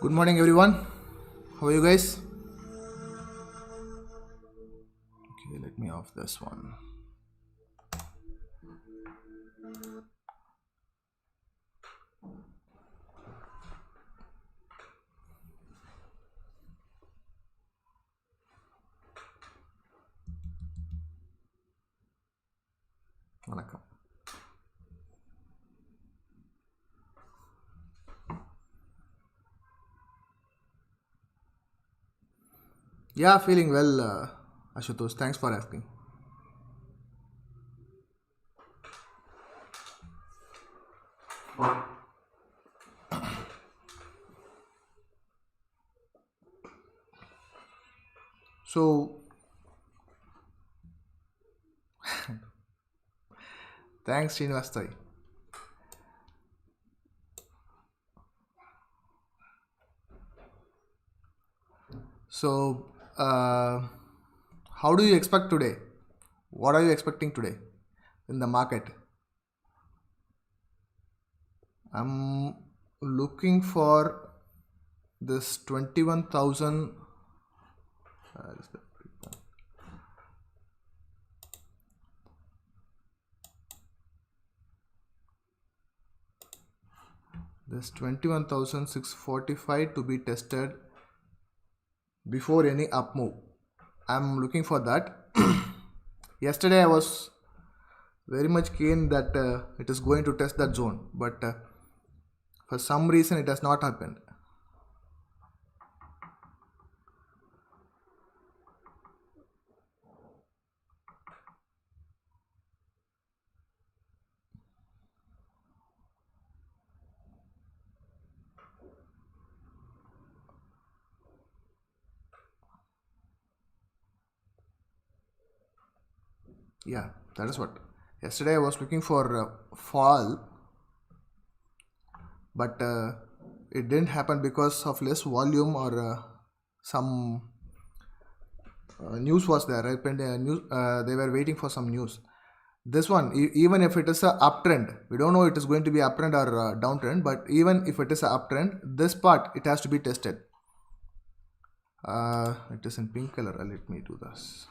Good morning, everyone. How are you guys? Okay, let me off this one. வணக்கம். Yeah, feeling well, Ashutosh. Thanks for asking. So, thanks, Srinivastai. So, how do you expect today? What are you expecting today in the market? I'm looking for this 21,000. This 21,645 to be tested before any up move. I'm looking for that. Yesterday I was very much keen that it is going to test that zone, but for some reason it has not happened. Yeah, that is what. Yesterday I was looking for fall, but it didn't happen because of less volume or some news was there, right? They were waiting for some news. This one, even if it is a uptrend, we don't know it is going to be uptrend or downtrend, but even if it is a uptrend, this part it has to be tested. It is in pink color. Let me do this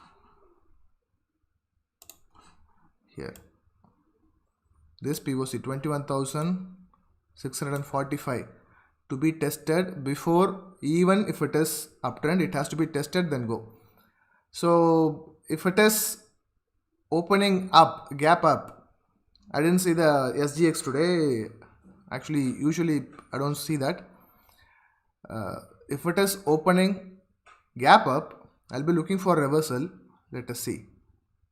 here. This POC 21,645 to be tested before, even if it is uptrend, it has to be tested, then go. So if it is opening up, gap up, I didn't see the SGX today. Actually, usually I don't see that. If it is opening gap up, I'll be looking for reversal. Let us see.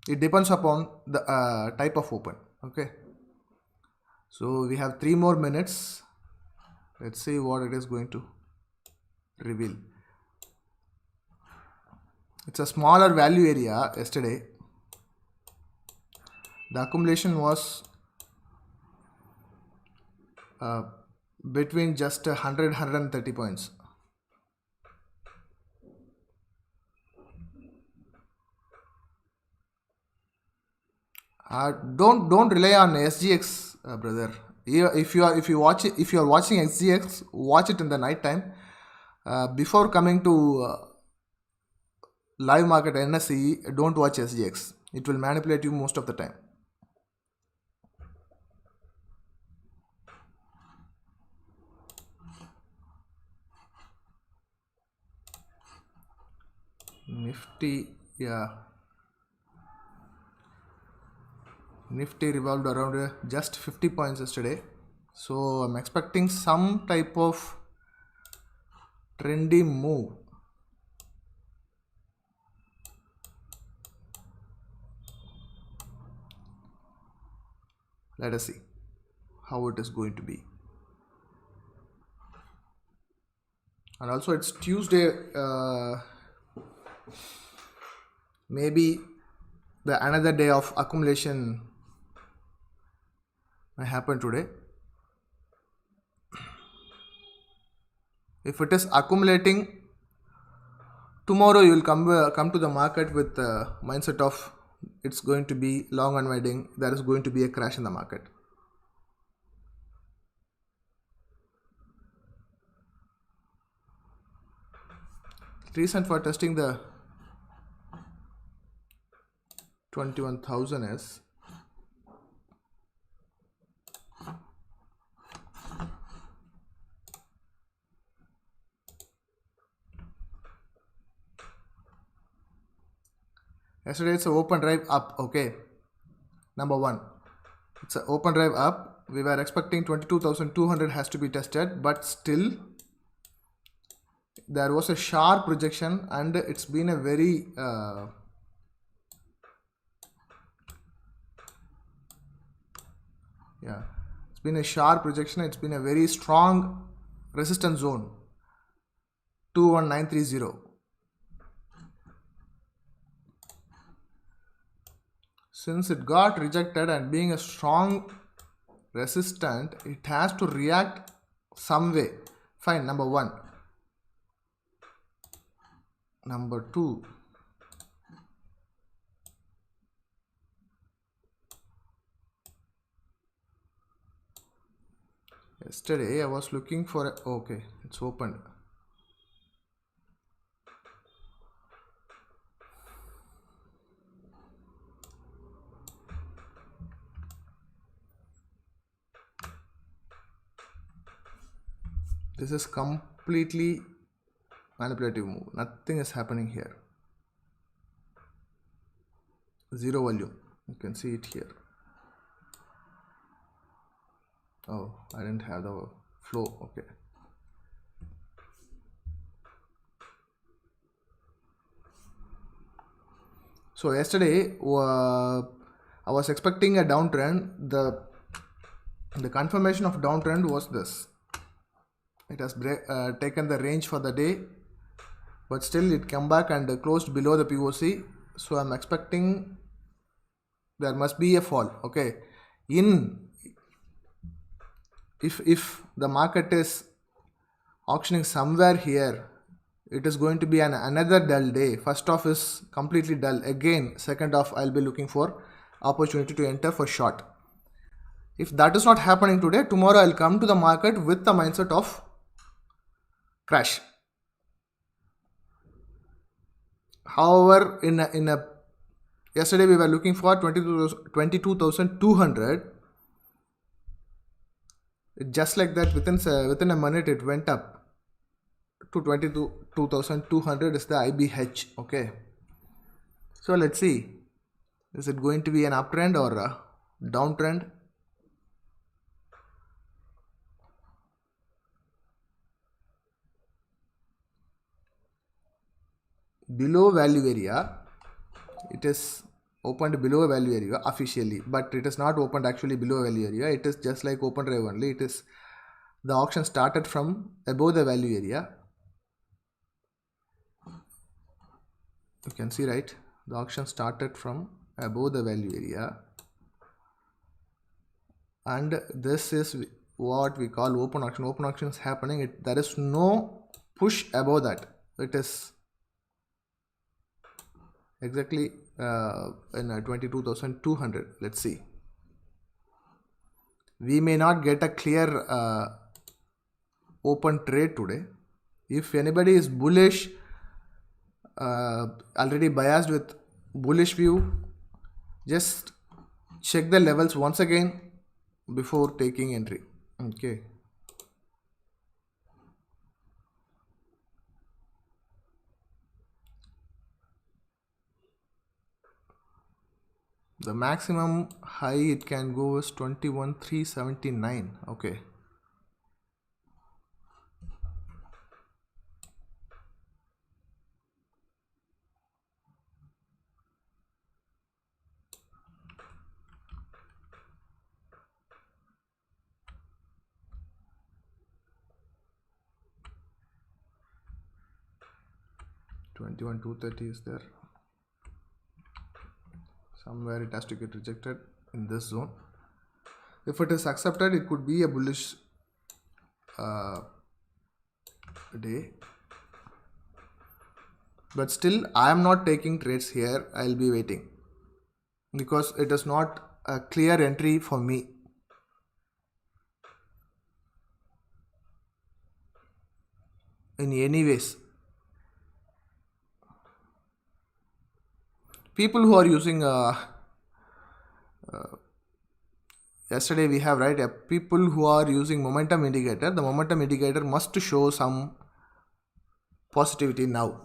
It depends upon the type of open. Okay. So we have 3 more minutes. Let's see what it is going to reveal. It's a smaller value area yesterday. The accumulation was between just 130 points. Don't rely on SGX, brother. If you are watching SGX, watch it in the night time. Before coming to live market NSE, don't watch SGX. It will manipulate you most of the time. Nifty, yeah. Nifty revolved around just 50 points yesterday. So I'm expecting some type of trendy move. Let us see how it is going to be. And also it's Tuesday. Maybe another day of accumulation may happen today. If it is accumulating, tomorrow you will come to the market with the mindset of it's going to be long unwinding. There is going to be a crash in the market. Reason for testing the 21,000 is yesterday it's an open drive up. Okay, number one, it's an open drive up. We were expecting 22,200 has to be tested, but still there was a sharp rejection, and it's been a very it's been a sharp rejection. It's been a very strong resistance zone, 21930. Since it got rejected and being a strong resistant, it has to react some way. Fine, number one. Number two, yesterday I was looking for a, okay, it's opened. This is completely manipulative move. Nothing is happening here. Zero volume. You can see it here. Oh, I didn't have the flow. Okay. So yesterday I was expecting a downtrend. The confirmation of downtrend was this. It has taken the range for the day, but still it came back and closed below the POC. So I'm expecting there must be a fall. Okay, if the market is auctioning somewhere here, it is going to be another dull day. First off is completely dull. Again, second off, I'll be looking for opportunity to enter for short. If that is not happening today, tomorrow I'll come to the market with the mindset of crash. However, yesterday we were looking for 22,200. Just like that, within a minute it went up to 22,200 is the IBH. Okay, so let's see, is it going to be an uptrend or a downtrend? Below value area, it is opened below value area officially, but it is not opened actually below value area. It is just like open drive only. It is the auction started from above the value area. You can see, right? The auction started from above the value area, and this is what we call open auction. Open auction is happening. There is no push above that. It is exactly in 22,200. Let's see. We may not get a clear open trade today. If anybody is bullish, already biased with bullish view, just check the levels once again before taking entry. Okay. The maximum high it can go is 21,379. Okay. $21,230 is there. Somewhere it has to get rejected in this zone. If it is accepted, it could be a bullish day. But still, I am not taking trades here. I'll be waiting because it is not a clear entry for me. In any ways, people who are using yesterday we have, right, people who are using momentum indicator. The momentum indicator must show some positivity now.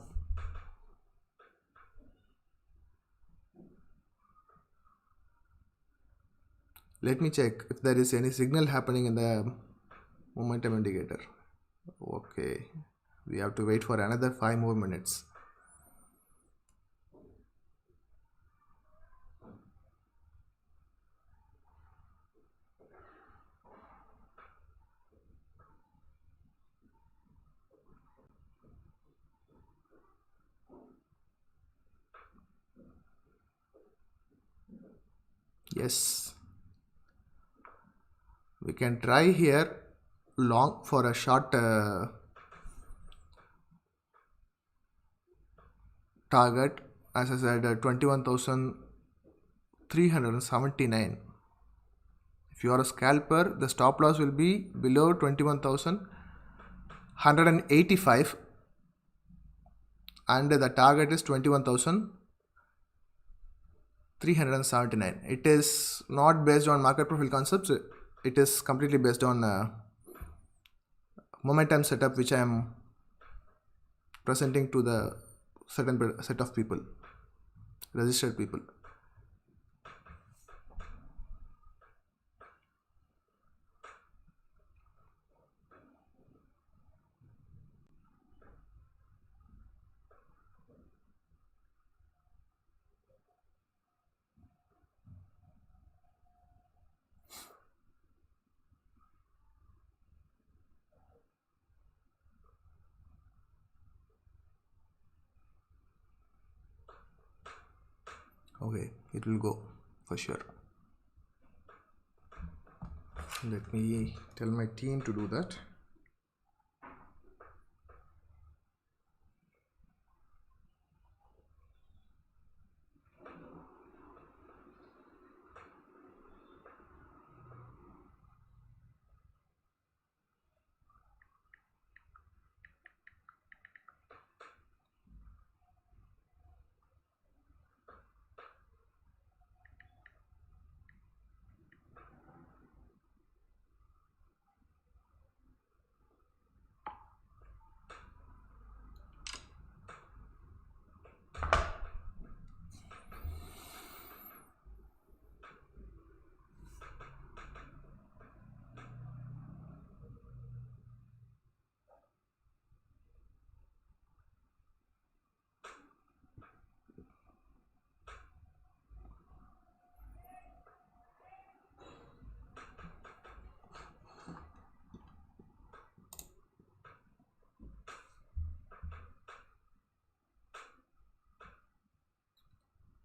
Let me check if there is any signal happening in the momentum indicator. Okay, We have to wait for another 5 more minutes. Yes, we can try here long for a short target. As I said, 21,379. If you are a scalper, the stop loss will be below 21,185 and the target is 21,379. It is not based on market profile concepts. It is completely based on momentum setup, which I am presenting to the certain set of people, registered people. Okay, it will go for sure. Let me tell my team to do that.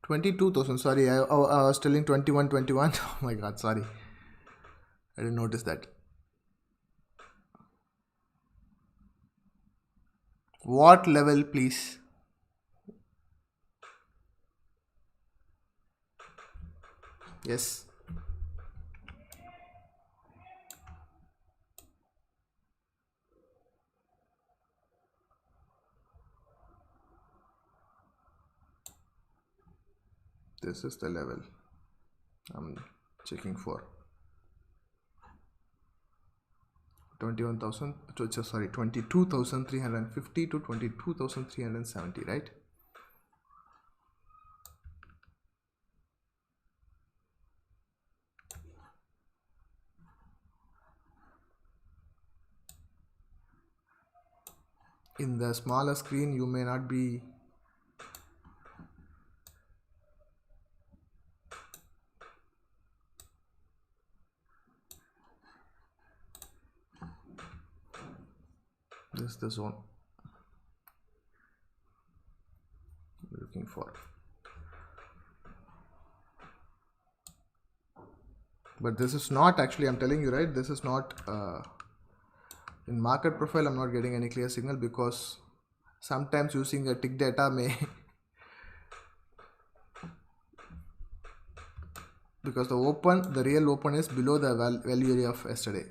$22,000. Sorry, I was telling 21. Oh my god, sorry. I didn't notice that. What level, please? Yes. This is the level I'm checking for. 22,350 to 22,370, right? In the smaller screen, you may not be this is the zone we're looking for. But this is not actually, I'm telling you, right? This is not in market profile. I'm not getting any clear signal because sometimes using a tick data may because the real open is below the value area of yesterday.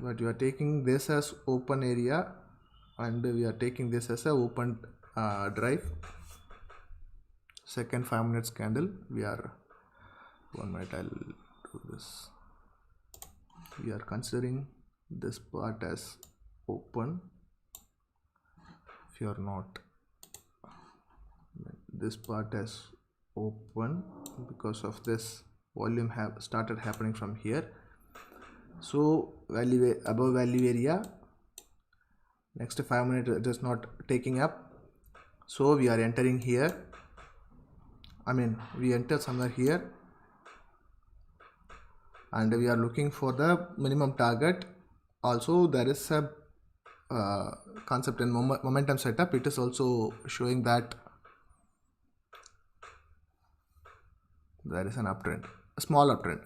But you are taking this as open area and we are taking this as a open drive. Second 5 minutes candle, we are 1 minute, I'll do this. We are considering this part as open. If you are not, this part as open because of this volume have started happening from here. So value above value area, next 5 minutes it is not taking up, so we are entering here. We enter somewhere here and we are looking for the minimum target. Also there is a concept in momentum setup. It is also showing that there is an uptrend, a small uptrend.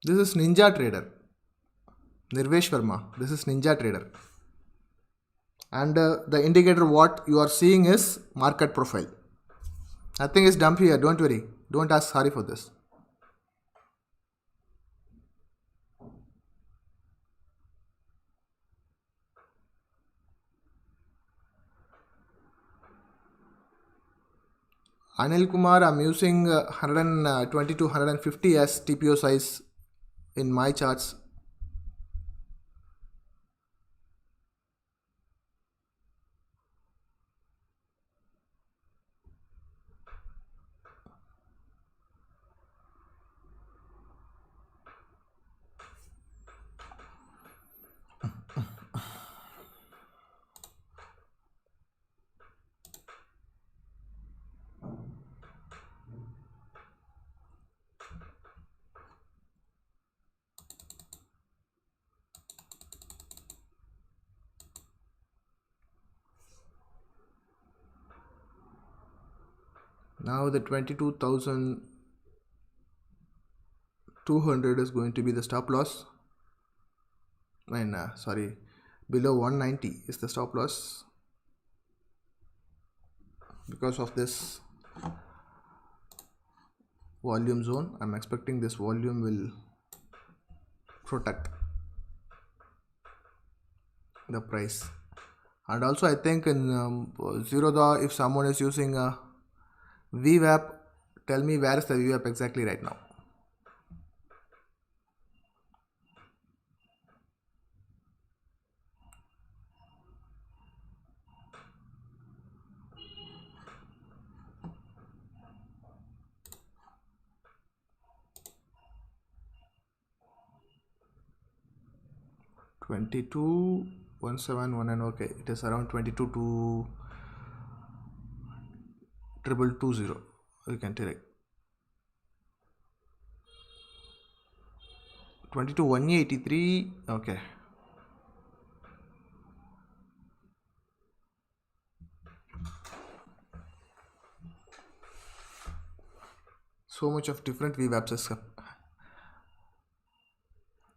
This is Ninja Trader, Nirvesh Verma. This is Ninja Trader. And the indicator what you are seeing is market profile. Nothing is dumped here, don't worry. Don't ask sorry for this. Anil Kumar, I'm using 120 to 150 as TPO size in my charts. Now the 22,200 is going to be the stop loss. Below 190 is the stop loss. Because of this volume zone, I'm expecting this volume will protect the price. And also I think in Zerodha, if someone is using a VWAP, tell me where is the VWAP exactly right now. $22,171, and okay, it is around 22,220. You can take 22,183. Okay. So much of different VWAPs.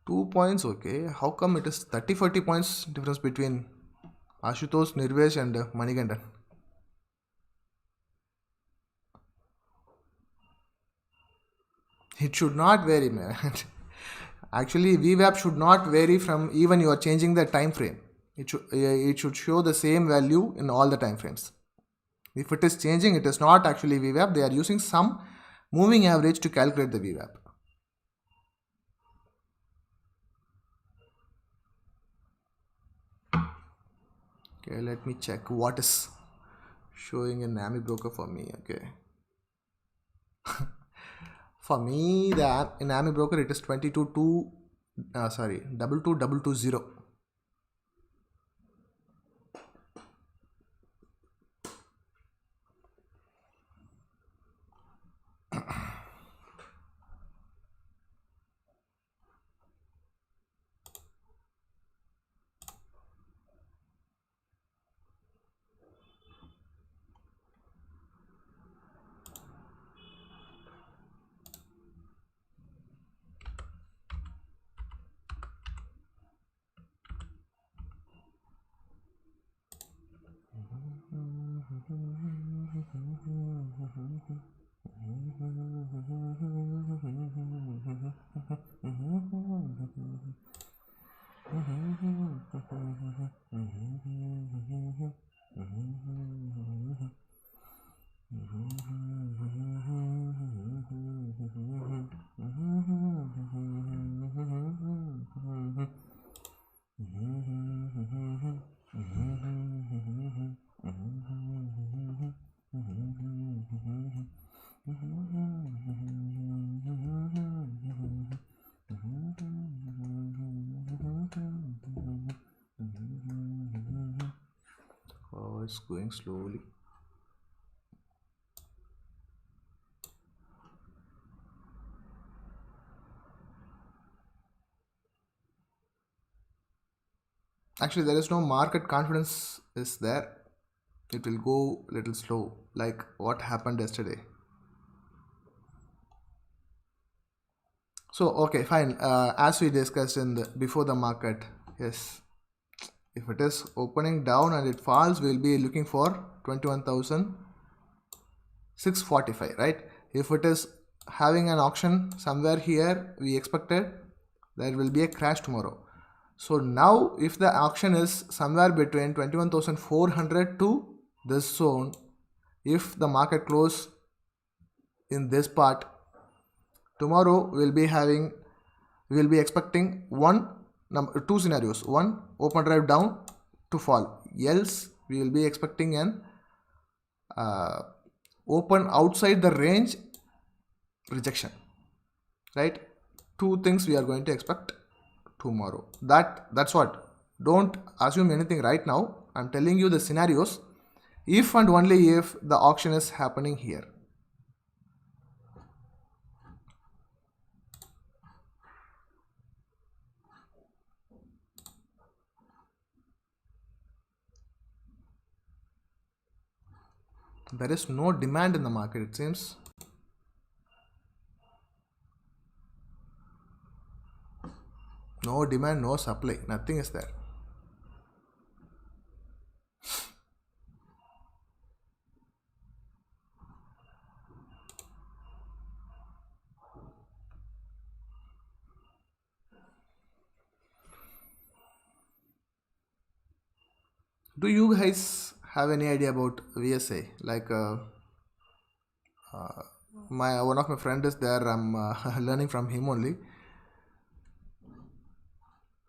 2 points, okay. How come it is 30-40 points difference between Ashutosh, Nirvesh and Manigandan? It should not vary, man. Actually, VWAP should not vary from even you are changing the time frame. It should show the same value in all the time frames. If it is changing, it is not actually VWAP. They are using some moving average to calculate the VWAP. Okay, let me check what is showing in AMI broker for me. Okay. For me, in AMI broker it is 22,220. Oh, it's going slowly. Actually, there is no market confidence is there. It will go little slow, like what happened yesterday. So okay, fine. As we discussed in the before the market, yes. If it is opening down and it falls, we'll be looking for 21,645, right? If it is having an auction somewhere here, we expected there will be a crash tomorrow. So now if the auction is somewhere between 21,400 to this zone, if the market close in this part, tomorrow we'll be expecting two scenarios. One, open drive down to fall. Else we will be expecting an open outside the range rejection, right? Two things we are going to expect tomorrow. That's what. Don't assume anything right now. I'm telling you the scenarios if and only if the auction is happening here. There is no demand in the market, it seems. No demand, no supply, nothing is there. Do you guys have any idea about VSA? Like my one of my friend is there. I'm learning from him only.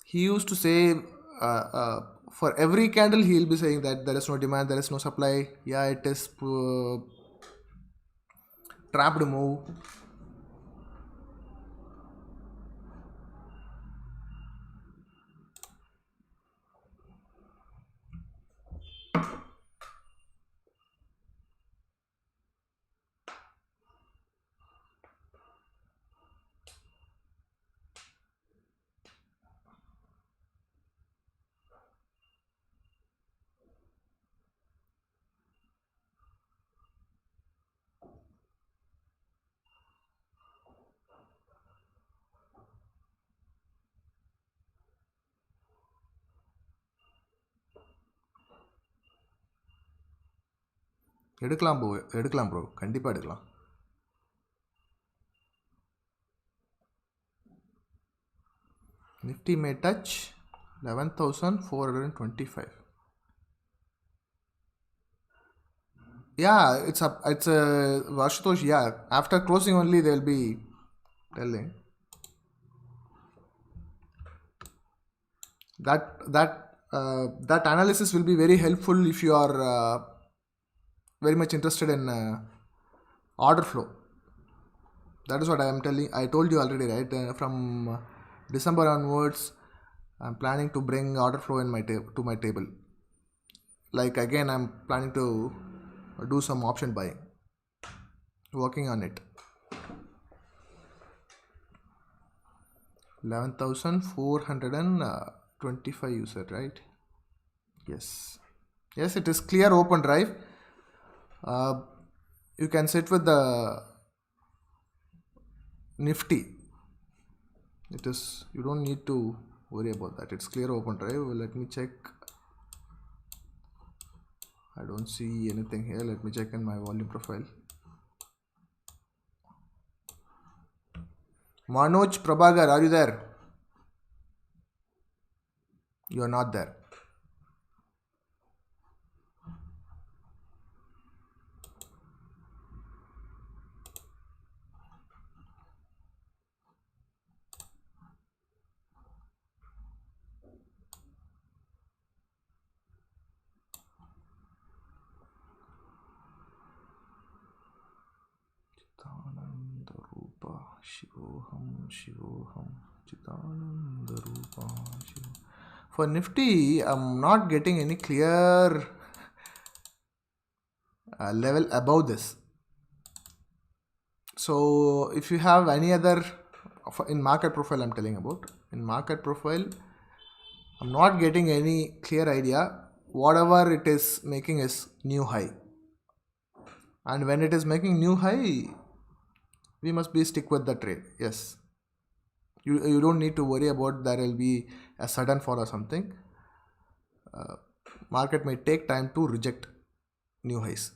He used to say for every candle he'll be saying that there is no demand, there is no supply. Yeah, it is trapped move. எடுக்கலாம் bro கண்டிப்பாக எடுக்கலாம். Nifty may touch 11,425. Yeah, it's a Vashutosh. Yeah, after closing only they'll be telling that analysis will be very helpful if you are very much interested in order flow. That is what I am telling. I told you already, right? From December onwards, I'm planning to bring order flow in to my table. Like again, I'm planning to do some option buying. Working on it. 11,425 you said, right? Yes. Yes, it is clear open drive. You can sit with the Nifty. It is, you don't need to worry about that. It's clear open drive. Let me check. I don't see anything here. Let me check in my volume profile. Manoj Prabhagar, are you there? You are not there. Shivoham, Shivoham, Chitananda Rupa, Shivoham. For Nifty, I'm not getting any clear level above this. So if you have any other, in market profile I'm telling about, in market profile I'm not getting any clear idea. Whatever it is making is new high, and when it is making new high, we must be stick with the trade. Yes, you don't need to worry about there will be a sudden fall or something. Market may take time to reject new highs.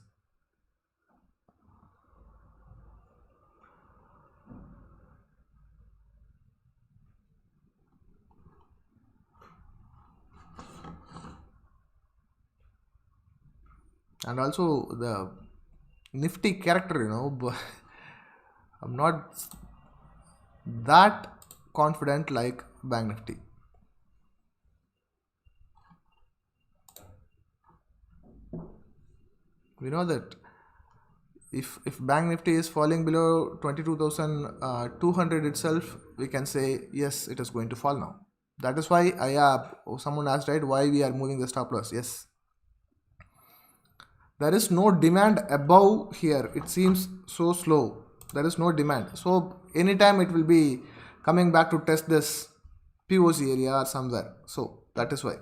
And also the Nifty character, I'm not that confident like Bank Nifty. We know that if Bank Nifty is falling below 22,200 itself, we can say yes, it is going to fall now. That is why someone asked, right, why we are moving the stop loss. Yes, there is no demand above here. It seems so slow. There is no demand. So anytime it will be coming back to test this POC area or somewhere. So that is why.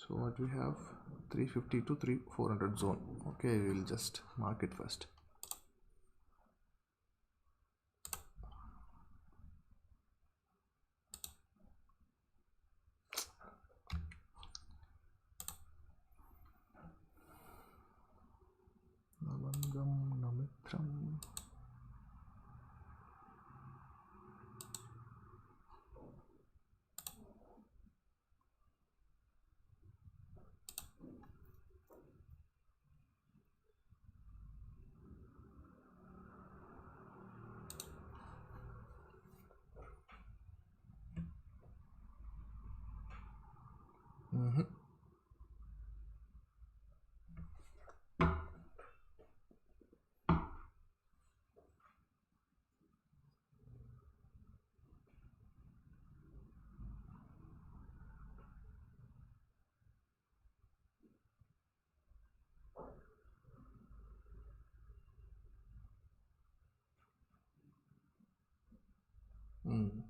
So what we have, 350 to 400 zone. Okay, we will just mark it first. Navangam Namitram.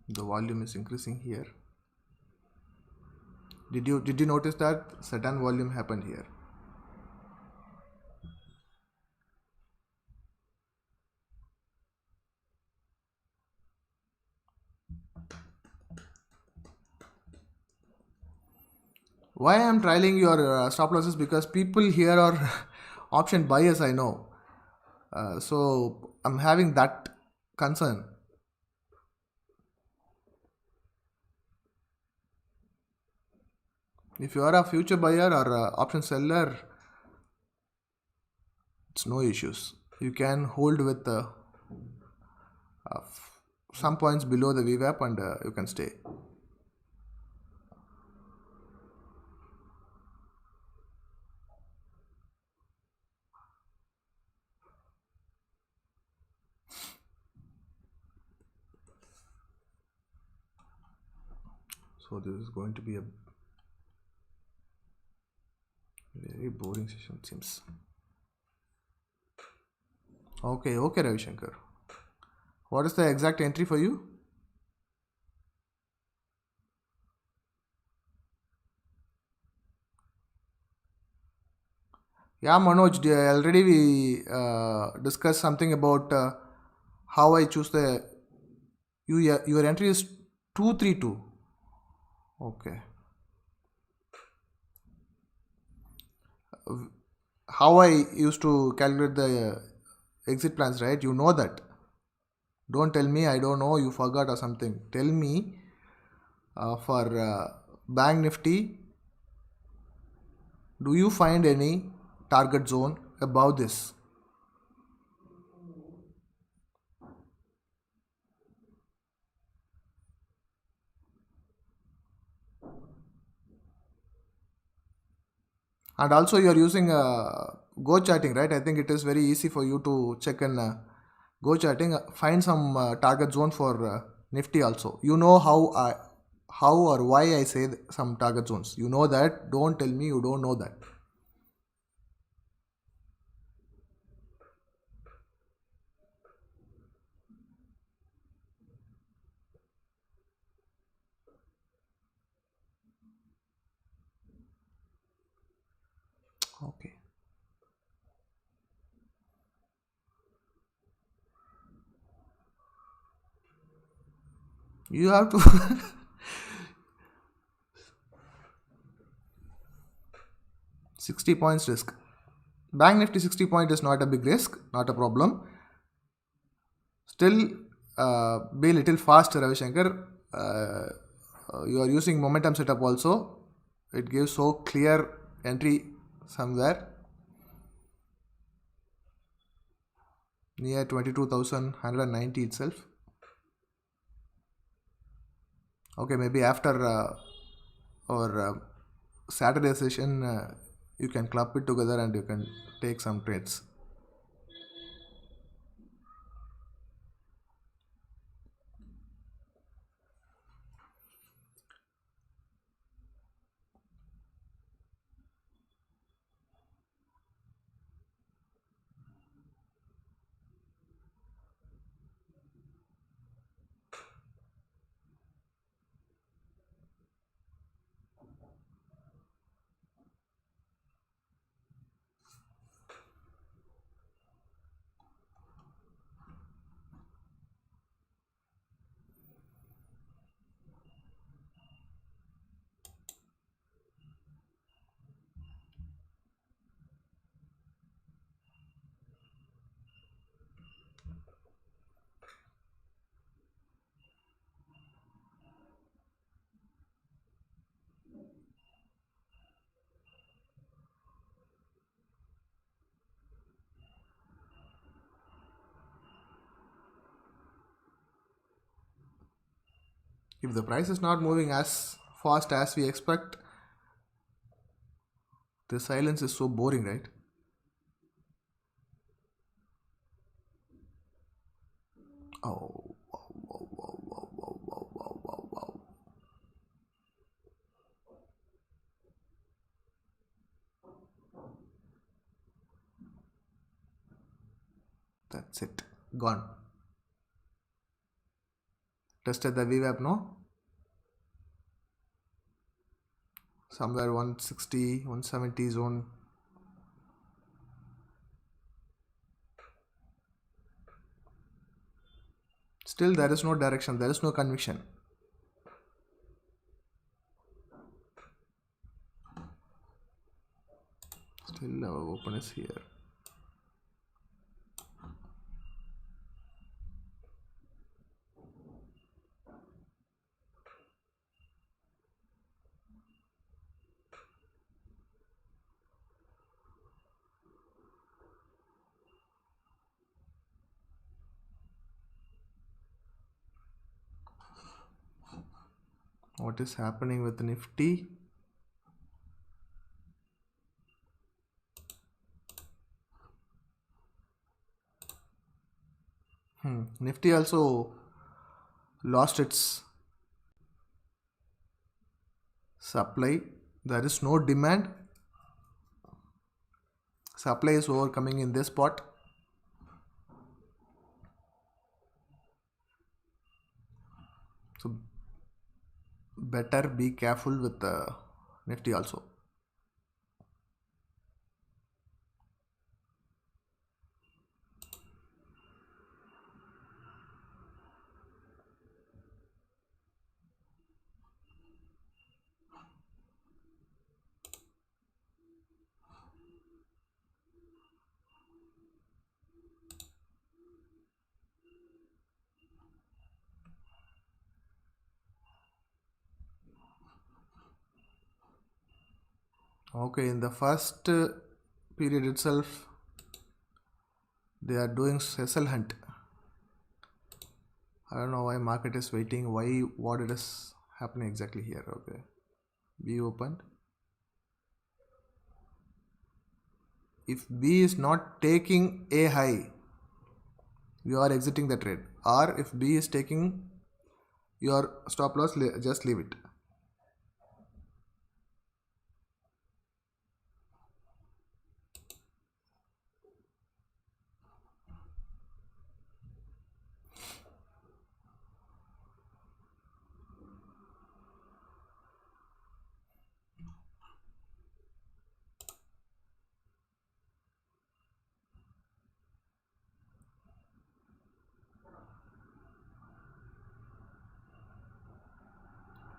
The volume is increasing here. Did you notice that certain volume happened here? Why I am trialing your stop losses? Because people here are option buyers, I know. So I'm having that concern. If you are a future buyer or option seller, it's no issues. You can hold with some points below the VWAP and you can stay. So this is going to be a very boring session, it seems. Okay, Ravi Shankar. What is the exact entry for you? Yeah, Manoj, already we discussed something about how I choose the your entry is 232. Okay. How I used to calculate the exit plans, right? You know that. Don't tell me I don't know, you forgot or something. Tell me for Bank Nifty, do you find any target zone above this. And also you are using Go chatting, right? I think it is very easy for you to check in Go chatting. Find some target zone for Nifty also. You know how or why I say some target zones. You know that. Don't tell me you don't know that. Okay. You have to 60 points risk. Bank Nifty 60 point is not a big risk, not a problem. Still, be a little fast, Ravi Shankar. You are using momentum setup also. It gives so clear entry somewhere near 22,190 itself. Okay, maybe after our Saturday session, you can club it together and you can take some trades. If the price is not moving as fast as we expect, the silence is so boring, right? Oh, wow, wow, wow, wow, wow, wow, wow, wow, wow. That's it. Gone. Tested the VWAP, no? Somewhere 160, 170 zone. Still, there is no direction, there is no conviction. Still, our open is here. What is happening with Nifty? Nifty also lost its supply. There is no demand. Supply is overcoming in this spot. So better be careful with the Nifty also. Okay, in the first period itself, they are doing sell hunt. I don't know why market is waiting, what it is happening exactly here. Okay, B opened. If B is not taking a high, you are exiting the trade, or if B is taking your stop loss, just leave it.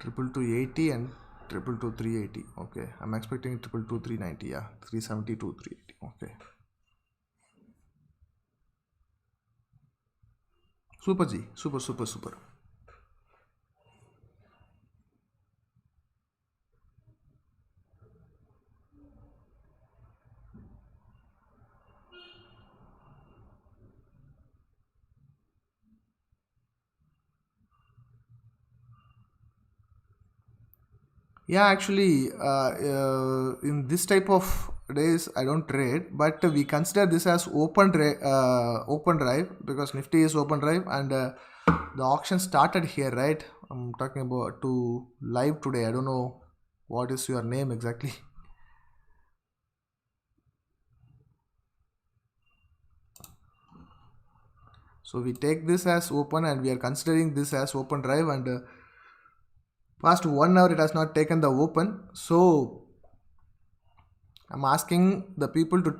22280 and 222 380. Okay, I'm expecting 222 390. Yeah, 372 380. Okay, super G, super. Yeah, actually, in this type of days, I don't trade, but we consider this as open drive, because Nifty is open drive, and the auction started here, right? I'm talking about to live today. I don't know what is your name exactly. So we take this as open, and we are considering this as open drive, and past 1 hour it has not taken the open. So I'm asking the people to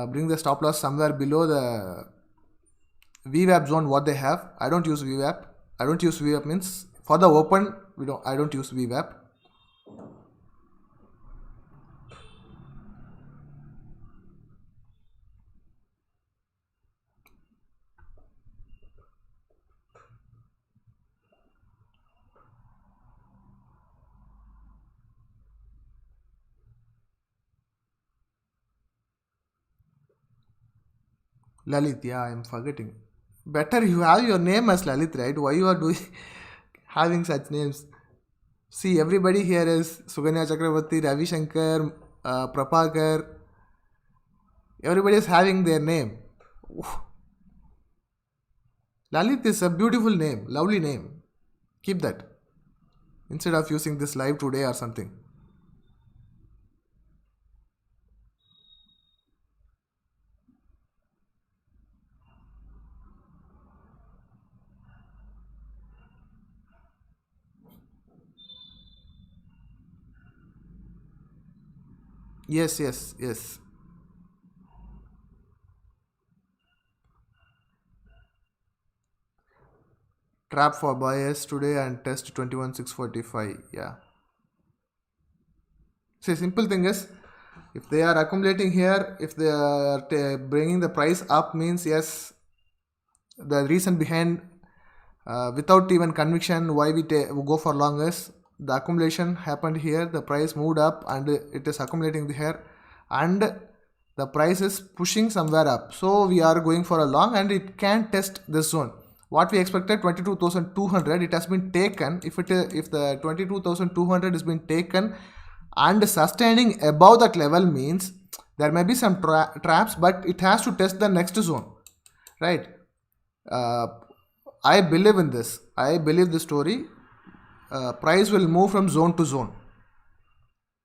bring the stop loss somewhere below the VWAP zone what they have. I don't use VWAP. I don't use VWAP means for the open I don't use VWAP. Lalit, yeah, I'm forgetting. Better you have your name as Lalit, right? Why you are doing having such names? See, everybody here is Suganya Chakravarti, Ravi Shankar, Prabhakar. Everybody is having their name. Lalit is a beautiful name, lovely name. Keep that instead of using this live today or something. Yes. Trap for buyers today and test 21,645. Yeah. See, simple thing is, if they are accumulating here, if they are bringing the price up, means yes, the reason behind without even conviction why we go for long is the accumulation happened here, the price moved up and it is accumulating here, and the price is pushing somewhere up, so we are going for a long and it can test this zone. What we expected 22,200, it has been taken. If the 22,200 has been taken and sustaining above that level, means there may be some traps, but it has to test the next zone, right? I believe in this. I believe the story. Price will move from zone to zone.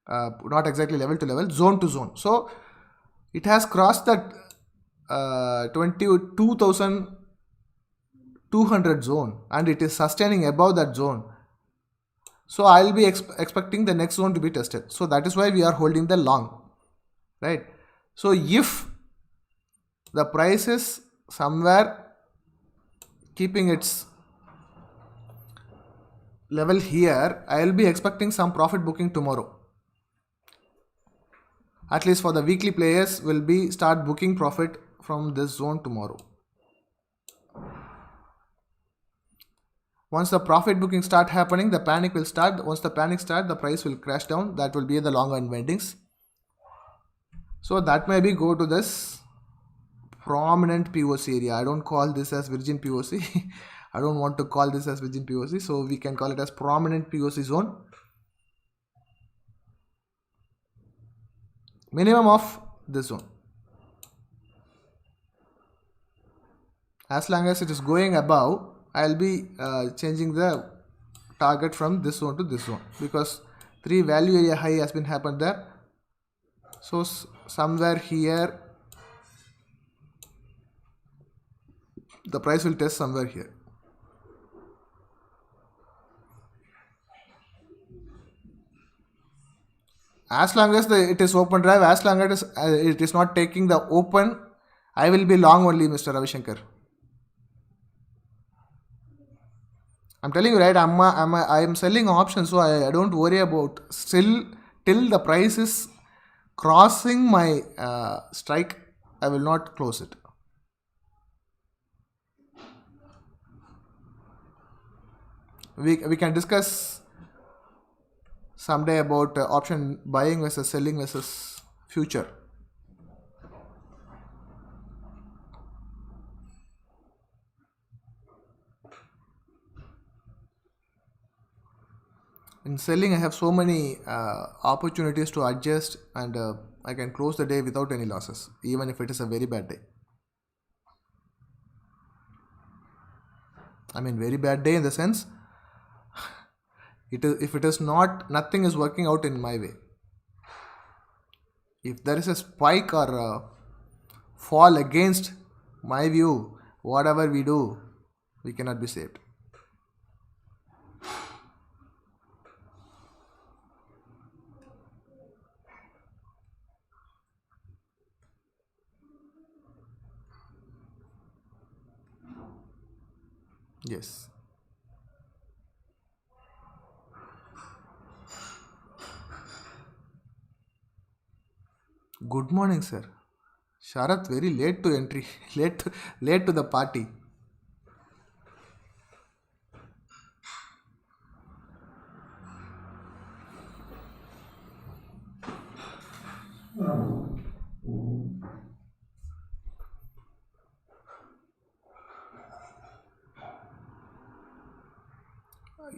Not exactly level to level, zone to zone. So it has crossed that 22,200 zone and it is sustaining above that zone. So I will be expecting the next zone to be tested. So that is why we are holding the long, right? So if the price is somewhere keeping its level here, I will be expecting some profit booking tomorrow. At least for the weekly players will be start booking profit from this zone tomorrow. Once the profit booking start happening, the panic will start. Once the panic start, the price will crash down. That will be the long unwindings. So that may be go to this prominent POC area. I don't call this as virgin POC. I don't want to call this as virgin POC, so we can call it as prominent POC zone. Minimum of this zone. As long as it is going above, I'll be changing the target from this zone to this zone, because 3 value area high has been happened there. So somewhere here the price will test somewhere here. As long as it is open drive, as long as it is not taking the open, I will be long only, Mr. Ravishankar. I'm telling you, right? I am selling options, so I don't worry about still till the price is crossing my strike. I will not close it. We can discuss someday about option buying versus selling versus future. In selling, I have so many opportunities to adjust, and I can close the day without any losses, even if it is a very bad day. I mean, very bad day in the sense, if it is not, nothing is working out in my way. If there is a spike or a fall against my view, whatever we do, we cannot be saved. Yes. Good morning, sir. Sharath, very late to entry, late to the party.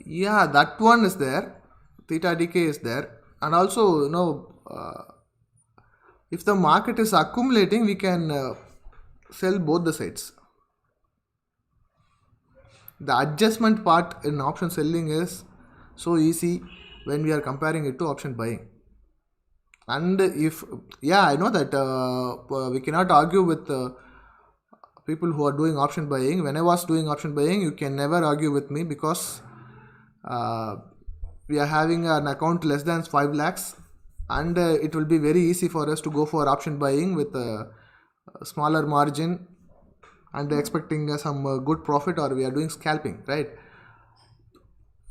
Yeah, that one is there. Theta decay is there, and also if the market is accumulating, we can sell both the sides. The adjustment part in option selling is so easy when we are comparing it to option buying. And I know that we cannot argue with people who are doing option buying. When I was doing option buying, you can never argue with me, because we are having an account less than 5 lakhs, and it will be very easy for us to go for option buying with a smaller margin and expecting some good profit, or we are doing scalping, right?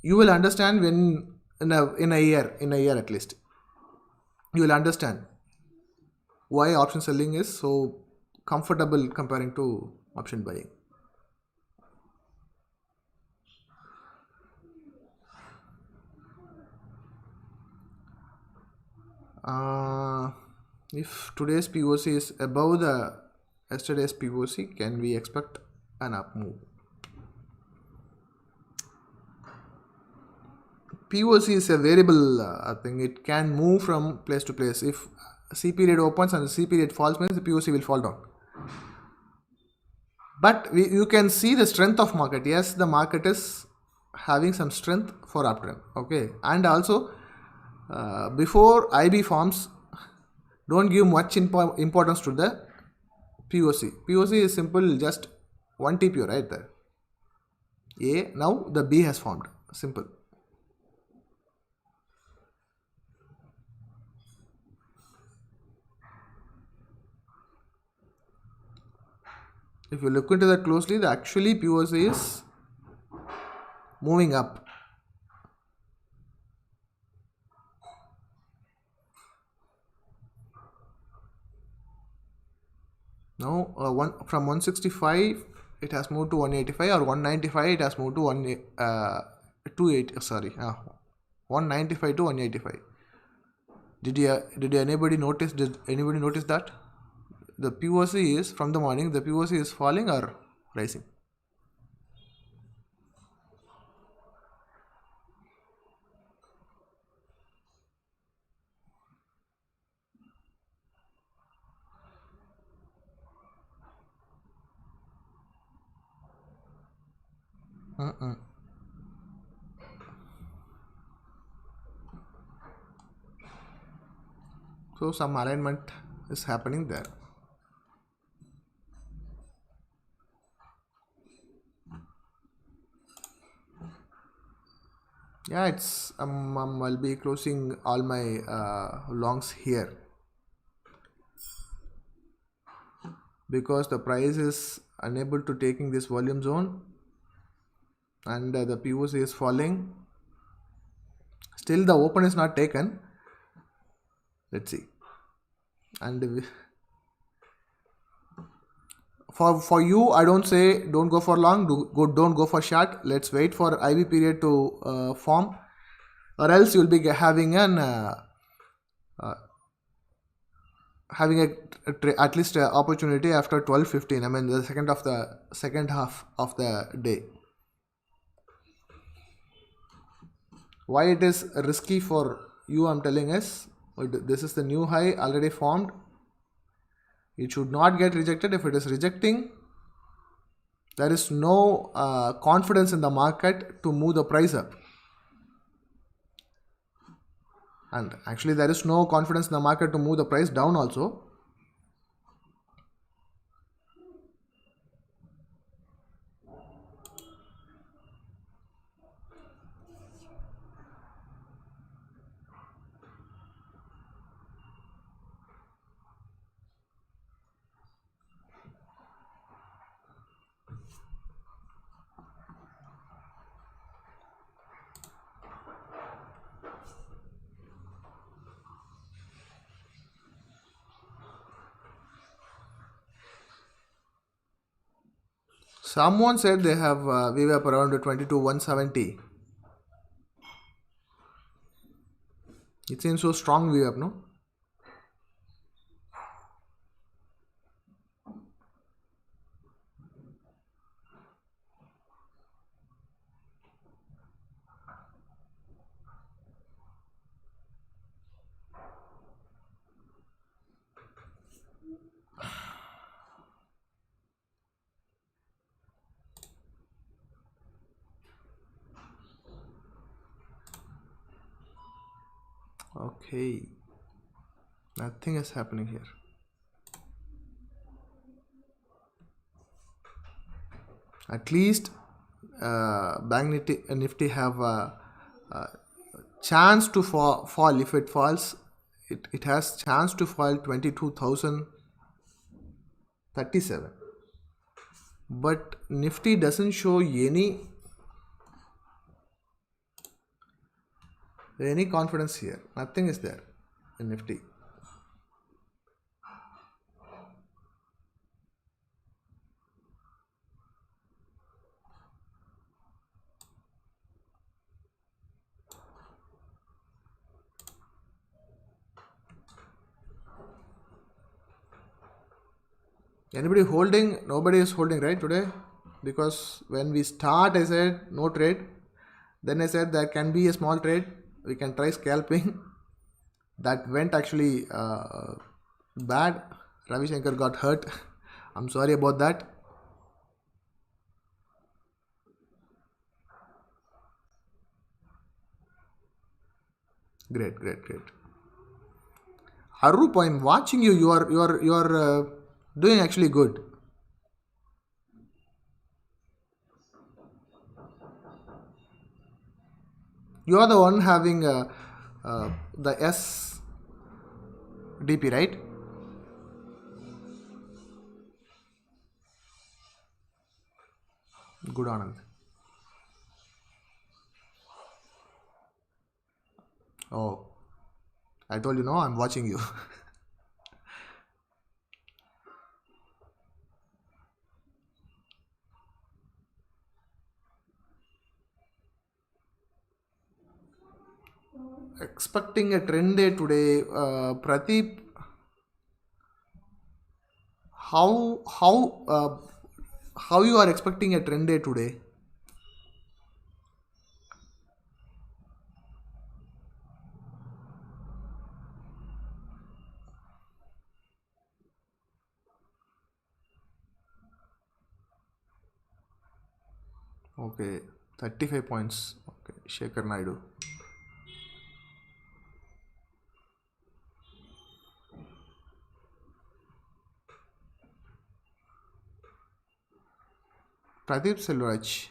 You will understand when in a year at least, you will understand why option selling is so comfortable comparing to option buying. If today's POC is above the yesterday's POC, can we expect an up move? POC is a variable thing. It can move from place to place. If C period opens and the C period falls, means the POC will fall down. But you can see the strength of market. Yes, the market is having some strength for uptrend. Okay, and also before IB forms, don't give much importance to the POC. POC is simple, just one TPO right there. A, now the B has formed. Simple. If you look into that closely, the actually POC is moving up. Now from 165 it has moved to 185, or 195 it has moved to 195 to 185. Did anybody notice? Did anybody notice that? the POC is from the morning, the POC is falling or rising? Mm-mm. So some alignment is happening there. Yeah, it's I'll be closing all my longs here because the price is unable to taking this volume zone and the POC is falling. Still the open is not taken. Let's see. And for you, I don't say don't go for long, don't go for short. Let's wait for IV period to form, or else you'll be having an having at least a opportunity after 12:15. I mean the second half of the day. Why it is risky for you? I'm telling is this is the new high already formed. It should not get rejected. If it is rejecting, there is no confidence in the market to move the price up. And actually there is no confidence in the market to move the price down also. Someone said they have VWAP around 22,170. It seems so strong VWAP, no? Okay, nothing is happening here. At least Bank Nifty have a chance to fall. If it falls, it has chance to fall 22,037. But Nifty doesn't show any confidence here. Nothing is there in Nifty. Anybody holding? Nobody is holding, right, today? Because when we start, I said no trade. Then I said there can be a small trade. We can try scalping. That went actually bad. Ravi Shankar got hurt. I'm sorry about that. Great. Harup, I'm watching you. You are doing actually good. You are the one having the SDP, right? Good, Anand. Oh, I told you no, I'm watching you. Expecting a trend day today. Pradeep, How you are expecting a trend day today? Okay, 35 points. Okay, Shekhar Naidu. Pradeep Selvaraj.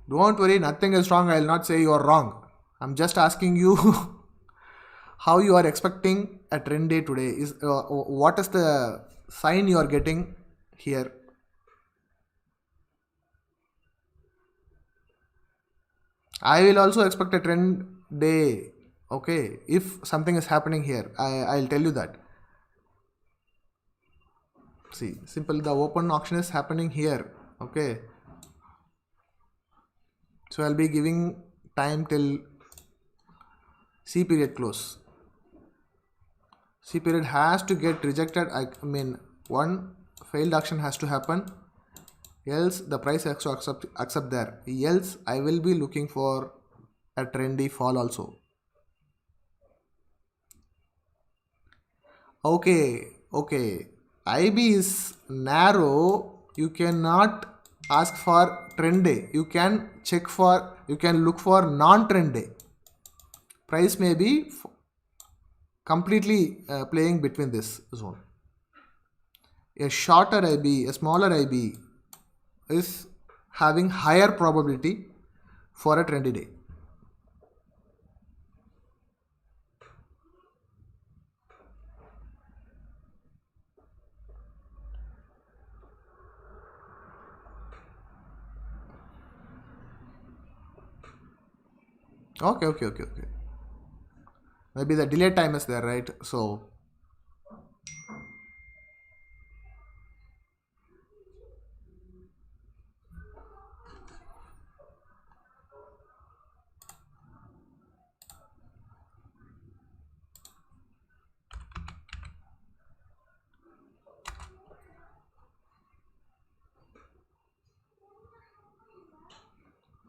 Don't worry, nothing is wrong. I will not say you are wrong. I'm just asking you how you are expecting a trend day today. Is what is the sign you are getting here? I will also expect a trend day. Okay, if something is happening here, I'll tell you that. See, simple. The open auction is happening here. Okay, so I'll be giving time till C period close. C period has to get rejected. I mean, one failed auction has to happen. Else the price has to accept there. Else I will be looking for a trendy fall also. Okay. IB is narrow. You cannot ask for trend day. You can look for non-trend day. Price may be completely playing between this zone. A shorter IB, a smaller IB is having higher probability for a trendy day. Okay. Maybe the delay time is there, right? So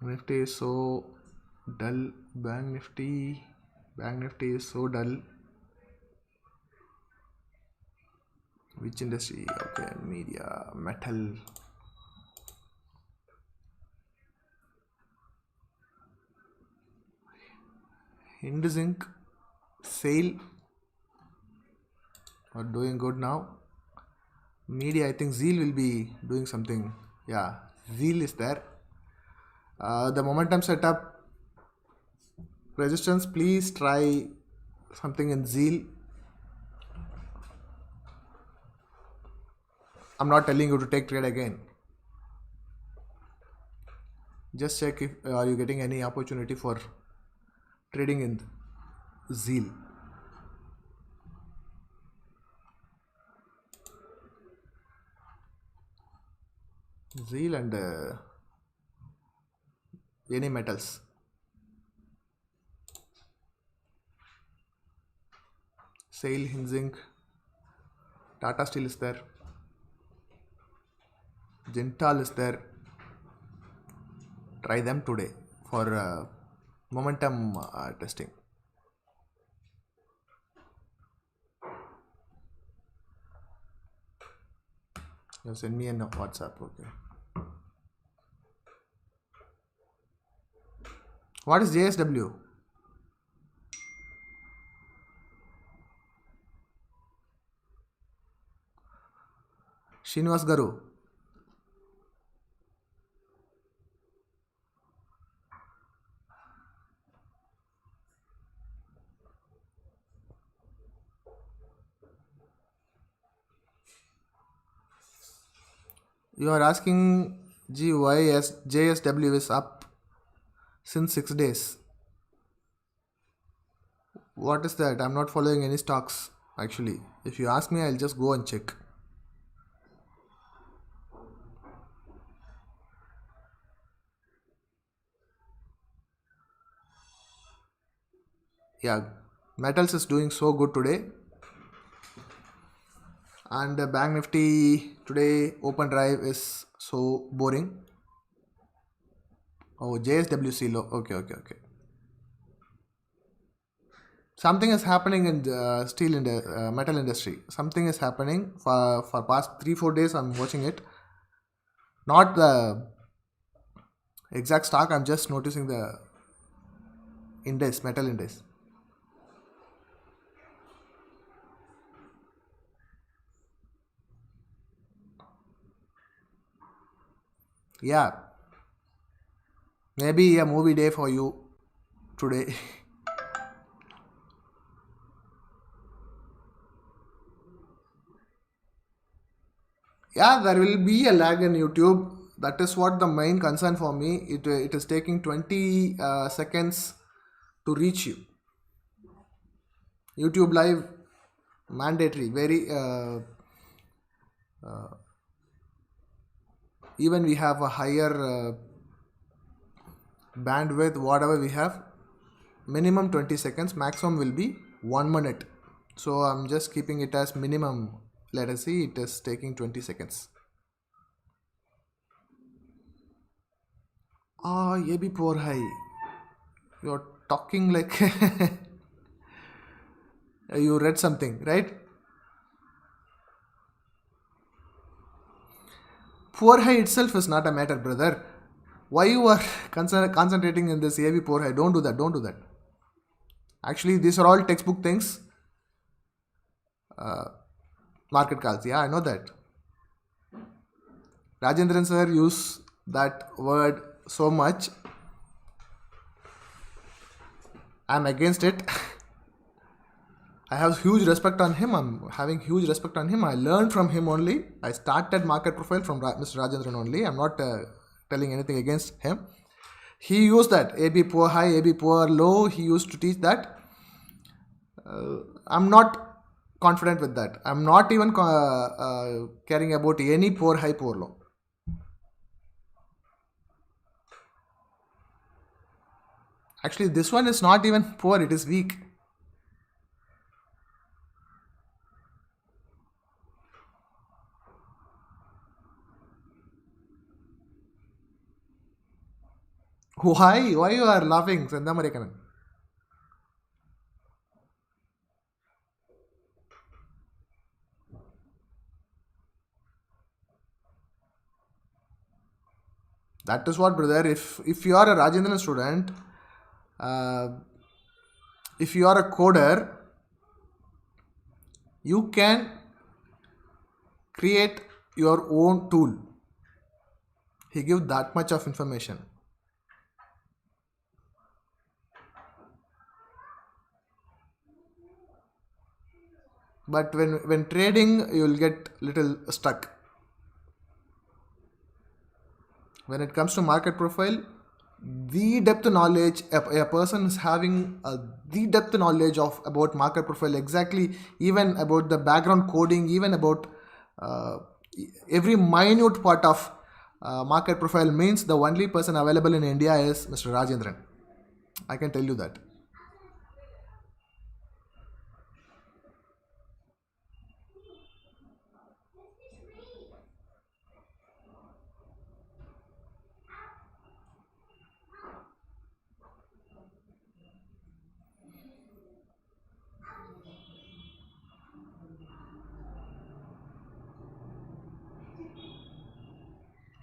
Nifty is so dull. Bank Nifty is so dull. Which industry? Okay, media, metal. Zinc sale are doing good now. Media, I think Zeal will be doing something. Yeah, Zeal is there. The momentum setup resistance, please try something in Zeal. I'm not telling you to take trade again. Just check if are you getting any opportunity for trading in Zeal. Zeal and any metals. Sale, Hinzink, Tata Steel is there. Gental is there. Try them today for momentum testing. You send me a WhatsApp. Okay. What is JSW? Srinivas Garu. You are asking why JSW is up since 6 days. What is that? I'm not following any stocks actually. If you ask me, I'll just go and check. Yeah, metals is doing so good today. And the Bank Nifty today open drive is so boring. Oh, JSWC low. Okay, okay, okay. Something is happening in the steel in the metal industry. Something is happening for past 3-4 days. I'm watching it. Not the exact stock. I'm just noticing the index, metal index. Yeah, maybe a movie day for you today. Yeah, there will be a lag in YouTube. That is what the main concern for me. It is taking 20 seconds to reach you. YouTube live mandatory. Very even we have a higher bandwidth. Whatever we have, minimum 20 seconds. Maximum will be 1 minute. So I'm just keeping it as minimum. Let us see. It is taking 20 seconds. Ah, ye bhi poor hai. You're talking like you read something, right? Poor high itself is not a matter, brother. Why you are concentrating in this heavy poor high? Don't do that. Don't do that. Actually, these are all textbook things. Market calls. Yeah, I know that. Rajendran sir use that word so much. I'm against it. I have huge respect on him. I'm having huge respect on him. I learned from him only. I started market profile from Mr. Rajendran only. I'm not telling anything against him. He used that AB poor high, AB poor low. He used to teach that. I'm not confident with that. I'm not even caring about any poor high, poor low. Actually, this one is not even poor. It is weak. Why? Why you are laughing, Sandhamarikanan? That is what, brother. If you are a Rajendran student, uh, if you are a coder, you can create your own tool. He gives that much of information. But when trading, you will get little stuck. When it comes to market profile, the depth knowledge a person is having the depth knowledge of about market profile, exactly, even about the background coding, even about uh, every minute part of market profile, means the only person available in India is Mr. Rajendran. I can tell you that.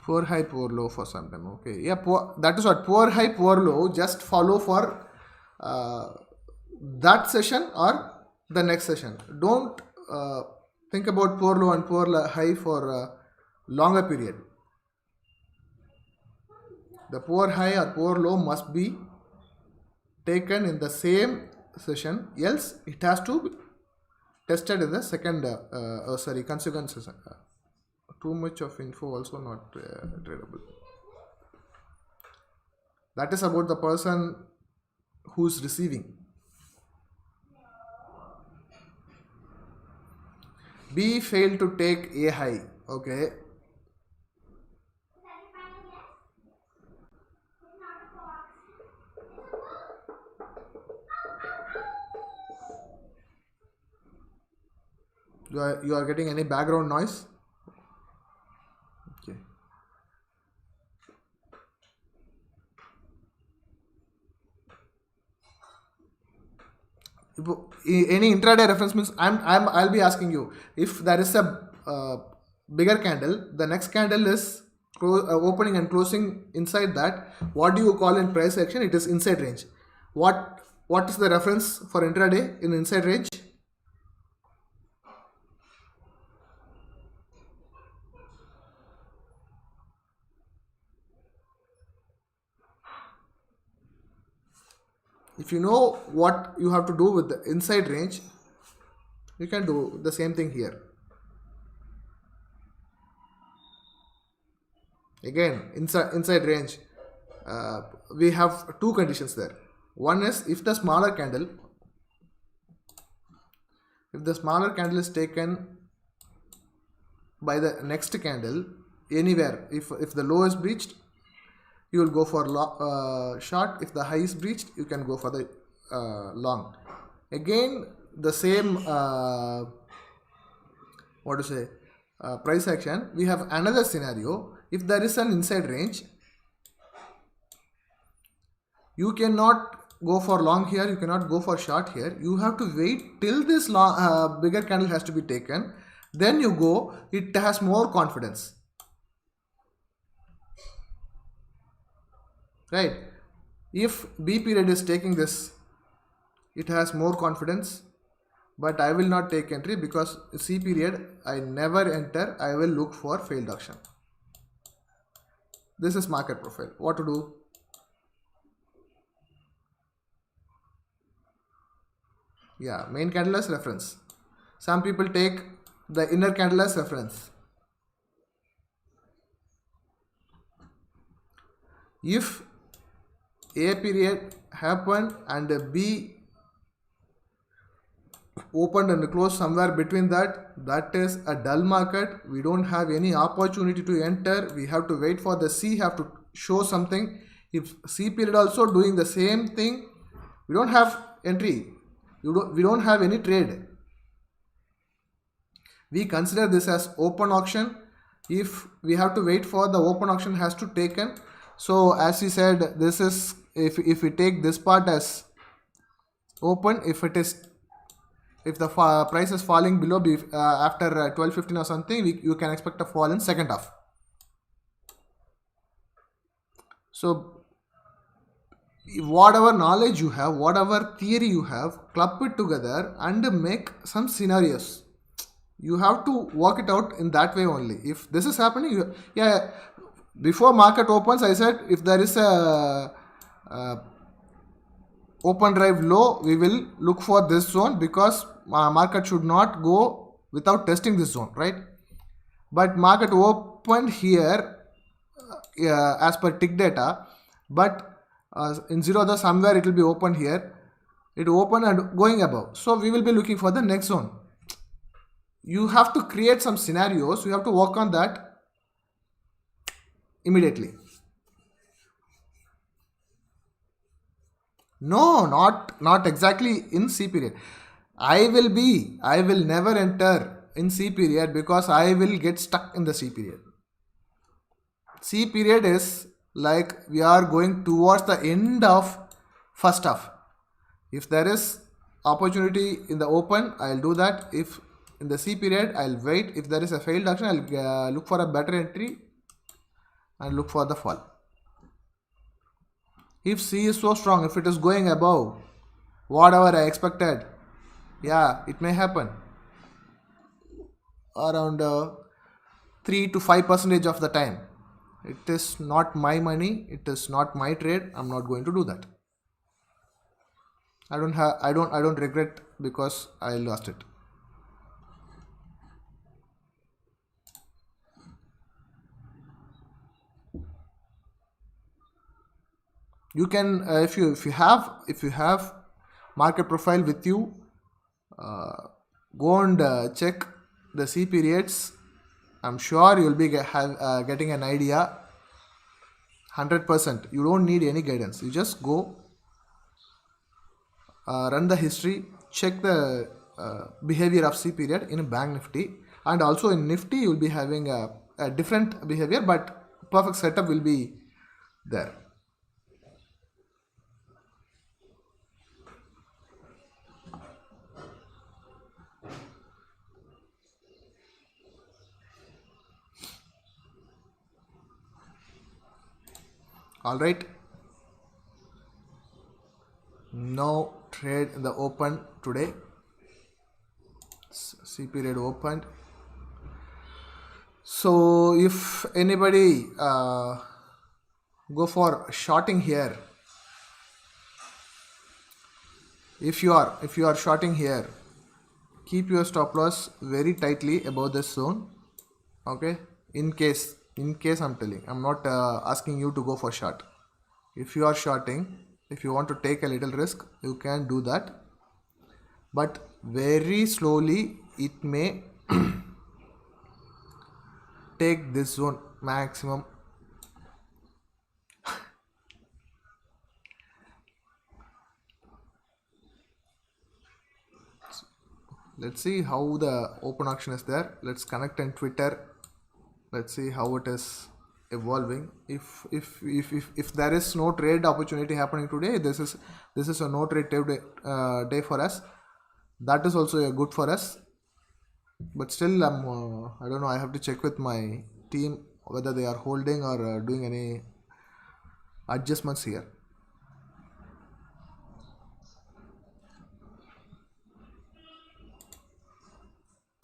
Poor high, poor low for some time. Okay, yeah, poor, that is what, poor high, poor low. Just follow for uh, that session or the next session. Don't think about poor low and poor high for a longer period. The poor high or poor low must be taken in the same session, else it has to be tested in the second, consequent session. Too much of info also not tradable. That is about the person who's receiving. B failed to take A high. Okay. You are getting any background noise? Okay. Any intraday reference means I'll be asking you, if there is a bigger candle, the next candle is opening and closing inside that. What do you call in price action? It is inside range. What is the reference for intraday in inside range? If you know what you have to do with the inside range, you can do the same thing here. Again, inside range, we have two conditions there. One is if the smaller candle is taken by the next candle anywhere, if the low is breached, you will go for short. If the high is breached, you can go for the long. Again, the same price action. We have another scenario. If there is an inside range, you cannot go for long here, you cannot go for short here. You have to wait till this bigger candle has to be taken, then you go. It has more confidence, right? If B period is taking this, it has more confidence, but I will not take entry because C period I never enter. I will look for failed auction. This is market profile. What to do? Yeah, main candle as reference. Some people take the inner candle as reference. If A period happened and B opened and closed somewhere between that is a dull market. We don't have any opportunity to enter. We have to wait for the C have to show something. If C period also doing the same thing, we don't have entry. We don't have any trade. We consider this as open auction. If we have to wait for the open auction has to taken. So as we said, this is if we take this part as open, if the price is falling below after 12:15 or something, you can expect a fall in second half. So whatever knowledge you have, whatever theory you have, club it together and make some scenarios. You have to work it out in that way only. If this is happening, before market opens, I said if there is a open drive low, we will look for this zone because market should not go without testing this zone, right? But market opened here as per tick data, but in 0 the somewhere it will be open here. It opened and going above. So we will be looking for the next zone. You have to create some scenarios. You have to work on that immediately. No, not exactly in C period. I will never enter in C period because I will get stuck in the C period. C period is like we are going towards the end of first half. If there is opportunity in the open, I'll do that. If in the C period, I'll wait. If there is a failed action, I'll look for a better entry and look for the fall. If C is so strong, if it is going above whatever I expected, yeah, it may happen around 3 to 5% of the time. It is not my money, it is not my trade. I'm not going to do that. I don't regret because I lost it. You can if you have market profile with you, go and check the C periods. I'm sure you will be getting an idea. 100%. You don't need any guidance. You just go run the history, check the behavior of C period in bank nifty, and also in nifty you will be having a different behavior, but perfect setup will be there. All right, no trade in the open today. C period opened. So if anybody go for shorting here, if you are shorting here, keep your stop loss very tightly above this zone. Okay, in case I'm telling, I'm not asking you to go for short. If you are shorting, if you want to take a little risk, you can do that, but very slowly it may take this zone maximum. Let's see how the open auction is there. Let's connect on Twitter. Let's see how it is evolving. If there is no trade opportunity happening today, this is a no trade day for us. That is also a good for us. But still, I don't know. I have to check with my team whether they are holding or doing any adjustments here.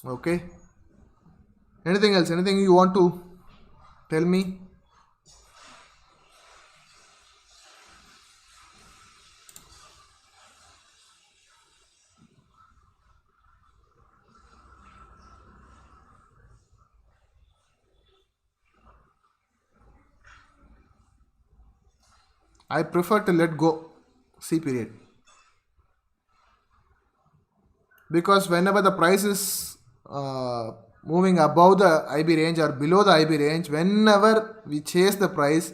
Okay. Anything else? Anything you want to tell me? I prefer to let go C period, because whenever the price is moving above the IB range or below the IB range, whenever we chase the price,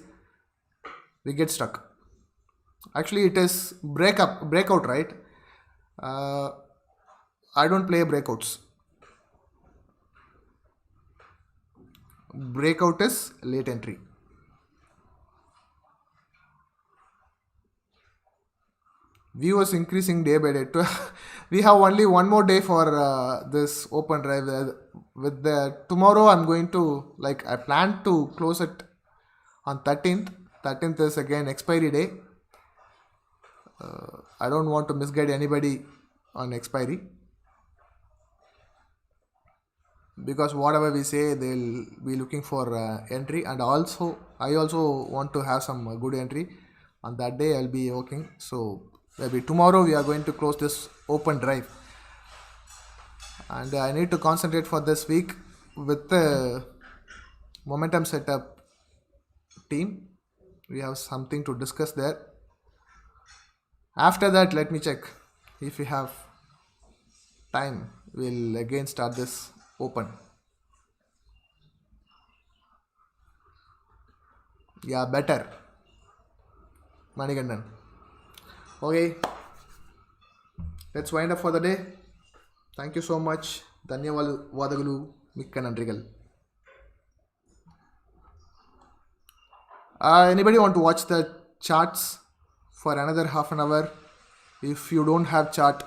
we get stuck. Actually, it is breakout, right? I don't play breakouts. Breakout is late entry. Viewers increasing day by day. We have only one more day for this open drive. With the tomorrow, I'm going to, like, I plan to close it on 13th. 13th is again expiry day. I don't want to misguide anybody on expiry, because whatever we say, they'll be looking for entry, and also I also want to have some good entry on that day. I'll be working, so maybe tomorrow we are going to close this open drive, and I need to concentrate for this week with the momentum setup team. We have something to discuss there. After that, let me check if we have time. We'll again start this open. Yeah, better, Manigandan. Okay, let's wind up for the day. Thank you so much. ధన్యవాదాలు, మిక్క నండ్రిగల్. Anybody want to watch the charts for another half an hour? If you don't have chart,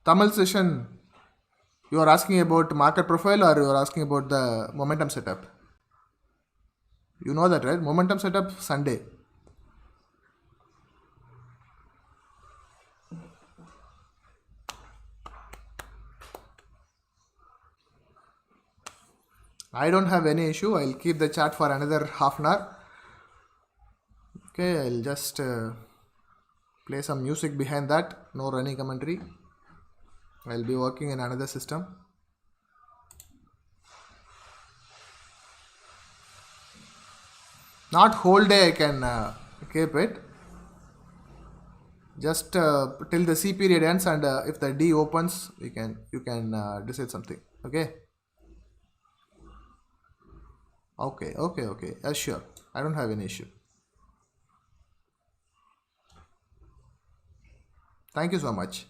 Tamil session, you are asking about market profile or you are asking about the momentum setup? You know that, right? Momentum setup Sunday. I don't have any issue. I'll keep the chart for another half an hour. Okay, I'll just play some music behind that. No running commentary. I'll be working in another system. Not whole day I can keep it. Just till the C period ends, and if the D opens, you can decide something. Okay. Okay. Okay. Okay. Sure. I don't have any issue. Thank you so much.